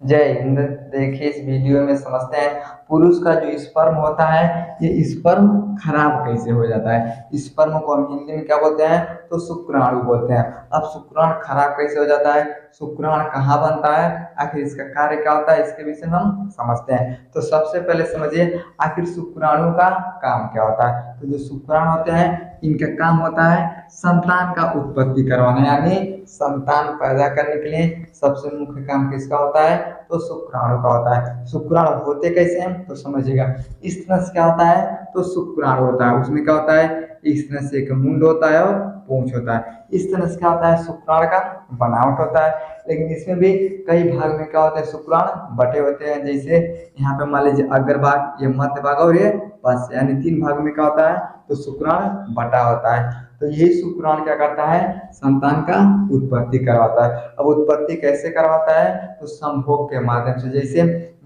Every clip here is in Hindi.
जय हिंद। देखिए इस वीडियो में समझते हैं पुरुष का जो स्पर्म होता है ये स्पर्म खराब कैसे हो जाता है। स्पर्म को हम हिंदी में क्या बोलते हैं तो शुक्राणु बोलते हैं। अब शुक्राणु खराब कैसे हो जाता है, शुक्राणु कहाँ बनता है, आखिर इसका कार्य क्या होता है, इसके विषय में हम समझते हैं। तो सबसे पहले समझिए आखिर शुक्राणु का काम क्या होता है। तो जो शुक्राणु होते हैं इनका काम होता है संतान का उत्पत्ति करवाना, यानी संतान पैदा करने के लिए सबसे मुख्य काम किसका होता है तो शुक्राणु का होता है। शुक्राणु होते कैसे हैं तो समझिएगा। इस तरह से क्या होता है तो शुक्राणु होता है, उसमें क्या होता है इस तरह से एक मुंड होता है और पूंछ होता है। इस तरह से क्या होता है शुक्राणु का बनावट होता है। लेकिन इसमें भी कई भाग में क्या होता है शुक्राणु बटे होते हैं। जैसे यहाँ पे मान लीजिए अग्रभाग, ये मध्य भाग और ये पश्च, यानी तीन भाग में क्या होता है तो शुक्राणु बटा होता है। तो यही शुक्राणु क्या करता है संतान का उत्पत्ति करवाता है। अब उत्पत्ति कैसे करवाता है तो संभोग के माध्यम से। जैसे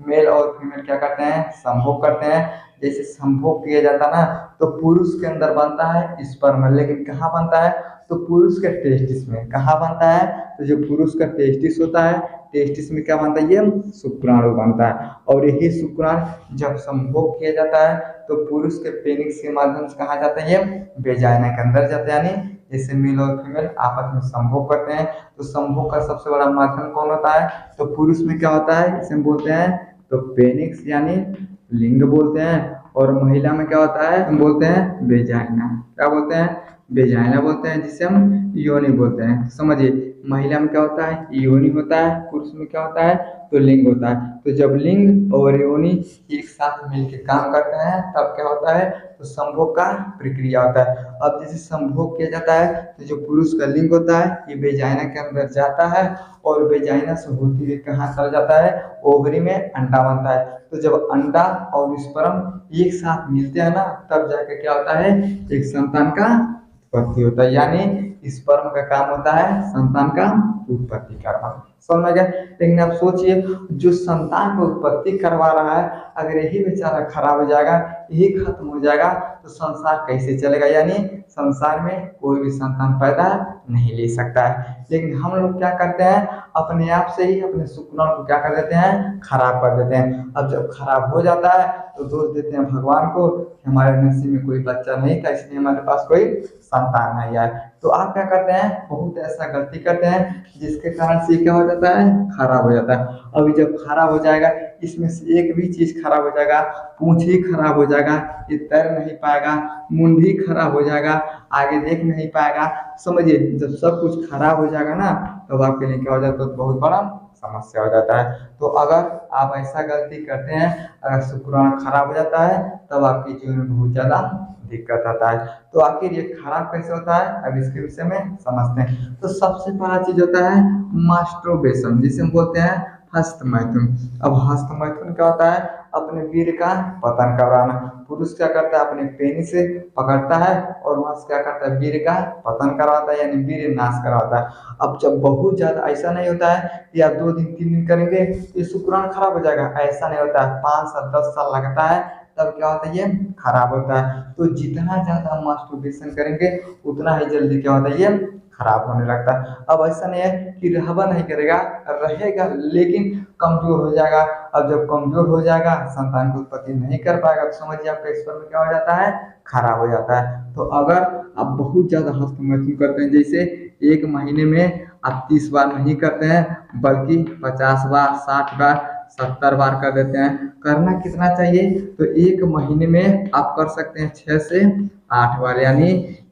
मेल और फीमेल क्या करते हैं संभोग करते हैं। जैसे संभोग किया जाता है ना तो पुरुष के अंदर बनता है स्पर्म, लेकिन कहाँ बनता है तो पुरुष के टेस्टिस में। कहाँ बनता है तो जो पुरुष का टेस्टिस होता है, टेस्टिस में क्या बनता है ये शुक्राणु बनता है। और यही शुक्राणु जब संभोग किया जाता है तो पुरुष के पेनिस के माध्यम से कहा जाता है ये वेजाइना के अंदर जाता है। यानी जैसे मेल और फीमेल आपस में संभोग करते हैं तो संभोग का सबसे बड़ा माध्यम कौन होता है तो पुरुष में क्या होता है इसे हम बोलते हैं तो पेनिक्स यानी लिंग बोलते हैं। और महिला में क्या होता है हम बोलते हैं वेजाइना। क्या बोलते हैं वेजाइना बोलते हैं, जिसे हम योनि बोलते हैं। समझिए महिला में क्या होता है योनि होता है, पुरुष में क्या होता है तो लिंग होता है। तो जब लिंग और योनि एक साथ मिलकर काम करते हैं तब क्या होता है तो संभोग का प्रक्रिया होता है। अब जैसे संभोग किया जाता है तो जो पुरुष का लिंग होता है ये वेजाइना के अंदर जाता है और वेजाइना से होती हुई कहाँ चल जाता है ओवरी में अंडा बनता है। तो जब अंडा और स्पर्म एक साथ मिलते हैं ना तब जाके क्या होता है एक संतान का उत्पत्ति होता है। यानी स्पर्म का काम होता है संतान का उत्पत्ति करवाना। समझ में गया। लेकिन आप सोचिए जो संतान को उत्पत्ति करवा रहा है अगर यही बेचारा खराब हो जाएगा, यही खत्म हो जाएगा तो संसार कैसे चलेगा। यानी संसार में कोई भी संतान पैदा नहीं ले सकता है। लेकिन हम लोग क्या करते हैं अपने आप से ही अपने शुक्राणु को क्या कर देते हैं खराब कर देते हैं। अब जब खराब हो जाता है तो दोष देते हैं भगवान को, हमारे नसीब में कोई बच्चा नहीं था इसलिए हमारे पास कोई संतान नहीं आया। तो आप क्या करते हैं बहुत ऐसा गलती करते हैं जिसके कारण से क्या हो जाता है खराब हो जाता है। अभी जब खराब हो जाएगा इसमें से एक भी चीज खराब हो जाएगा, पूंछ ही खराब हो जाएगा, ये तैर नहीं पाएगा, मुंडी खराब हो जाएगा, आगे देख नहीं पाएगा। समझिए जब सब कुछ खराब हो जाएगा ना तब आपके लिए क्या हो जाता है तो बहुत बड़ा समस्या हो जाता है। तो अगर आप ऐसा गलती करते हैं, अगर शुक्राणु खराब हो जाता है तब आपके जीवन में बहुत ज्यादा दिक्कत आता है। तो आखिर ये खराब कैसे होता है अब इसके विषय में समझते हैं। तो सबसे पहला चीज होता है मास्टरबेशन, जिसे हम बोलते हैं हस्तमैथुन। अब हस्तमैथुन क्या होता है अपने वीर का पतन कराना। पुरुष क्या करता है अपने पेनिस से पकड़ता है और वहां से क्या करता है वीर का पतन करवाता है, यानी वीर नाश करवाता है। अब जब बहुत ज्यादा ऐसा नहीं होता है कि आप 2 दिन 3 दिन करेंगे ये शुक्राणु खराब हो जाएगा, ऐसा नहीं होता है। 5 से 10 साल लगता है तब क्या होता है ये खराब होता है। तो जितना ज्यादा हम मास्टरबेशन करेंगे उतना ही जल्दी क्या होता है ये खराब होने लगता है। अब ऐसा नहीं है कि रहबा नहीं करेगा, रहेगा लेकिन कमजोर हो जाएगा। अब जब कमजोर हो जाएगा संतान की उत्पत्ति नहीं कर पाएगा तो समझिए आपका स्पर्म क्या हो जाता है खराब हो जाता है। तो अगर आप बहुत ज्यादा हस्तमैथुन करते हैं, जैसे एक महीने में आप 30 बार नहीं करते हैं बल्कि 50 बार 60 बार 70 बार कर देते हैं। करना कितना चाहिए तो एक महीने में आप कर सकते हैं 6 से 8 बार, यानी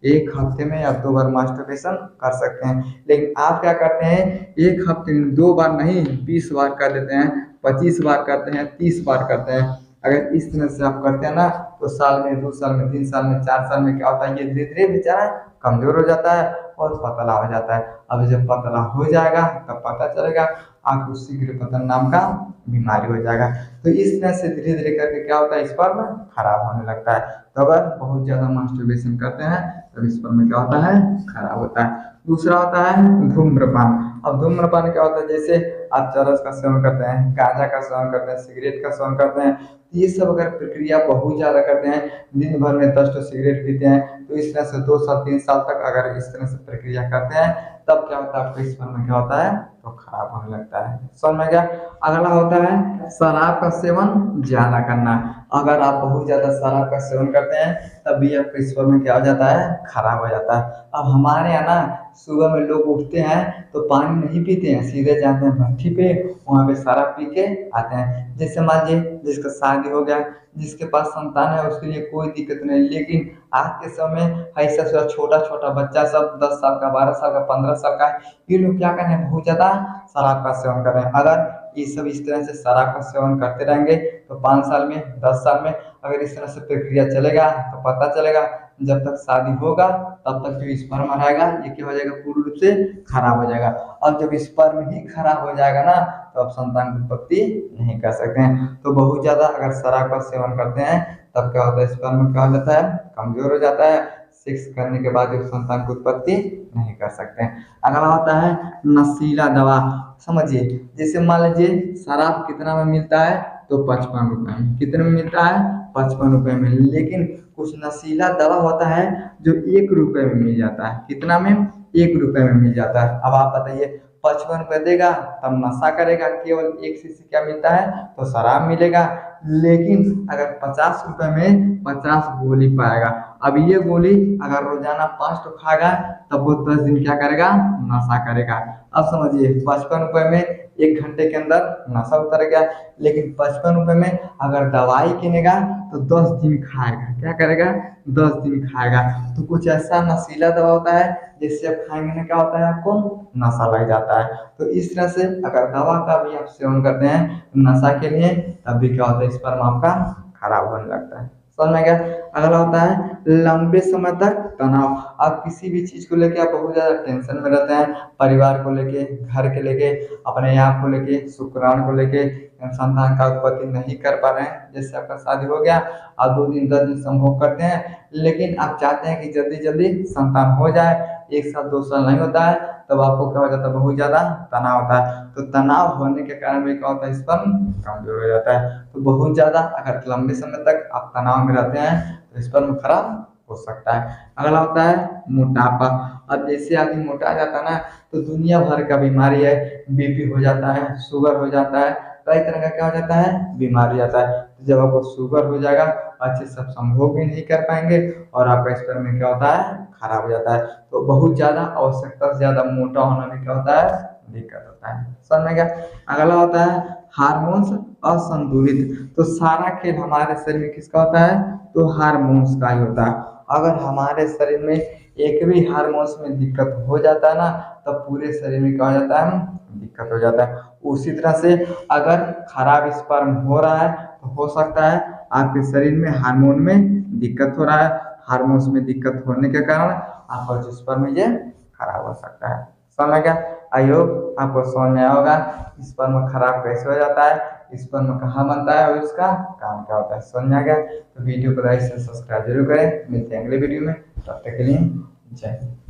एक हफ्ते में आप 2 बार मास्टरबेशन कर सकते हैं। लेकिन आप क्या करते हैं एक हफ्ते में 2 बार नहीं 20 बार कर देते हैं, 25 बार करते हैं, 30 बार करते हैं। अगर इस तरह से आप करते हैं ना तो साल में 2 साल में 3 साल में 4 साल में क्या होता है ये धीरे धीरे बेचारा कमजोर हो जाता है और पतला हो जाता है। अब जब पतला हो जाएगा तब पता चलेगा आपको शीघ्र पतन नाम का बीमारी हो जाएगा। तो इस तरह से धीरे धीरे करके क्या होता है स्पर्म खराब होने लगता है। तो अगर बहुत ज्यादा मास्टरबेशन करते हैं तब स्पर्म क्या होता है खराब होता है। दूसरा होता है धूम्रपान। अब धूम्रपान क्या होता है जैसे आप चरस का सेवन करते हैं, गांजा का सेवन करते हैं, सिगरेट का सेवन करते हैं, तो ये सब अगर प्रक्रिया बहुत ज़्यादा करते हैं, दिन भर में 10 तो सिगरेट पीते हैं, तो इस तरह से 2 साल 3 साल तक अगर इस तरह से प्रक्रिया करते हैं, तब क्या होता है आपके स्पर्म में क्या होता है तो खराब होने लगता है। समझ में गया। अगला होता है शराब का सेवन ज्यादा करना। अगर आप बहुत ज्यादा शराब का सेवन करते हैं तब भी आपके स्पर्म में क्या हो जाता है खराब हो जाता है। अब हमारे यहाँ ना सुबह में लोग उठते हैं तो पानी नहीं पीते हैं, सीधे जाते हैं भट्ठी पे, वहाँ पे शराब पी के आते हैं। जैसे मान लीजिए जिसका शादी हो गया, जिसके पास संतान है उसके लिए कोई दिक्कत नहीं, लेकिन आज के समय ऐसा ऐसा छोटा छोटा बच्चा सब 10 साल का, 12 साल का, 15 साल का, ये लोग क्या कर रहे हैं बहुत ज्यादा शराब का सेवन कर रहे हैं। अगर ये सब इस तरह से शराब का सेवन करते रहेंगे तो 5 साल में, 10 साल में अगर इस तरह से प्रक्रिया चलेगा तो पता चलेगा जब तक शादी होगा तब तक जो स्पर्म रहेगा ये क्या हो जाएगा पूर्ण रूप से खराब हो जाएगा। और जब स्पर्म ही खराब हो जाएगा ना तो आप संतान की उत्पत्ति नहीं कर सकते हैं। तो बहुत ज्यादा अगर शराब का सेवन करते हैं तब क्या होता है स्पर्म क्या हो जाता है कमजोर हो जाता है, सेक्स करने के बाद एक संतान की उत्पत्ति नहीं कर सकते हैं। अगला होता है नशीला दवा। समझिए जैसे मान लीजिए शराब कितना में मिलता है तो 55 रुपए में, कितने में मिलता है 55 रुपए में, लेकिन कुछ नशीला दवा होता है जो 1 रुपए में मिल जाता है। कितना में 1 रुपए में मिल जाता है। अब आप बताइए 55 रुपए देगा तब नशा करेगा, केवल 1 शीशी क्या मिलता है तो शराब मिलेगा, लेकिन अगर 50 रुपए में 50 गोली पाएगा। अब ये गोली अगर रोजाना 5 तो खाएगा तब वो 10 दिन क्या करेगा नशा करेगा। अब समझिए 55 रुपए में 1 घंटे के अंदर नशा उतर गया, लेकिन 55 रुपए में अगर दवाई किनेगा तो 10 दिन खाएगा, क्या करेगा 10 दिन खाएगा। तो कुछ ऐसा नशीला दवा होता है जिससे आप खाएंगे ना क्या होता है आपको नशा लग जाता है। तो इस तरह से अगर दवा का भी आप सेवन करते हैं नशा के लिए तब भी क्या होता है स्पर्म आपका खराब होने लगता है। समझ में गया। अगला होता है लंबे समय तक तनाव। आप किसी भी चीज को लेके आप बहुत ज्यादा टेंशन में रहते हैं, परिवार को लेके, घर के लेके, अपने आप को लेके, शुक्राणु को लेके, संतान का उत्पत्ति नहीं कर पा रहे हैं। जैसे आपका शादी हो गया, आप 2 दिन 10 दिन संभोग करते हैं, लेकिन आप चाहते हैं कि जल्दी जल्दी संतान हो जाए, 1 साल 2 साल नहीं होता है, तब आपको क्या हो जाता है बहुत ज्यादा तनाव होता है। तो तनाव होने के कारण भी क्या होता है स्पर्म कमजोर हो जाता है। तो बहुत ज्यादा अगर लंबे समय तक आप तनाव में रहते हैं तो स्पर्म खराब हो सकता है। अगला होता है मोटापा। अब जैसे आदमी मोटा जाता है ना तो दुनिया भर का बीमारी है, बीपी हो जाता है, शुगर हो जाता है, कई तरह का क्या हो जाता है बीमारी आता है। तो जब आपको शुगर हो जाएगा अच्छे से आप संभोग भी नहीं कर पाएंगे और आपका स्पर्म में क्या होता है खराब हो जाता है। तो बहुत ज्यादा आवश्यकता से ज्यादा मोटा होना भी क्या होता है दिक्कत होता है। समझ में क्या। अगला होता है हार्मोन्स असंतुलित। तो सारा खेल हमारे शरीर में किसका होता है तो हार्मोन्स का ही होता है। अगर हमारे शरीर में एक भी हार्मोन्स में दिक्कत हो जाता है ना तब पूरे शरीर में क्या हो जाता है दिक्कत हो जाता है। उसी तरह से अगर खराब स्पर्म हो रहा है तो हो सकता है आपके शरीर में हार्मोन में दिक्कत हो रहा है, हार्मोन्स में दिक्कत होने के कारण आपका जो स्पर्म है ये खराब हो सकता है। समझ गया। आई होप आपको समझ में आया होगा स्पर्म खराब कैसे हो जाता है, स्पर्म कहाँ बनता है और इसका काम क्या होता है। समझ में आ गया तो वीडियो को लाइक से सब्सक्राइब जरूर करें। मिलते हैं अगले वीडियो में, तब तक के लिए जय हिंद।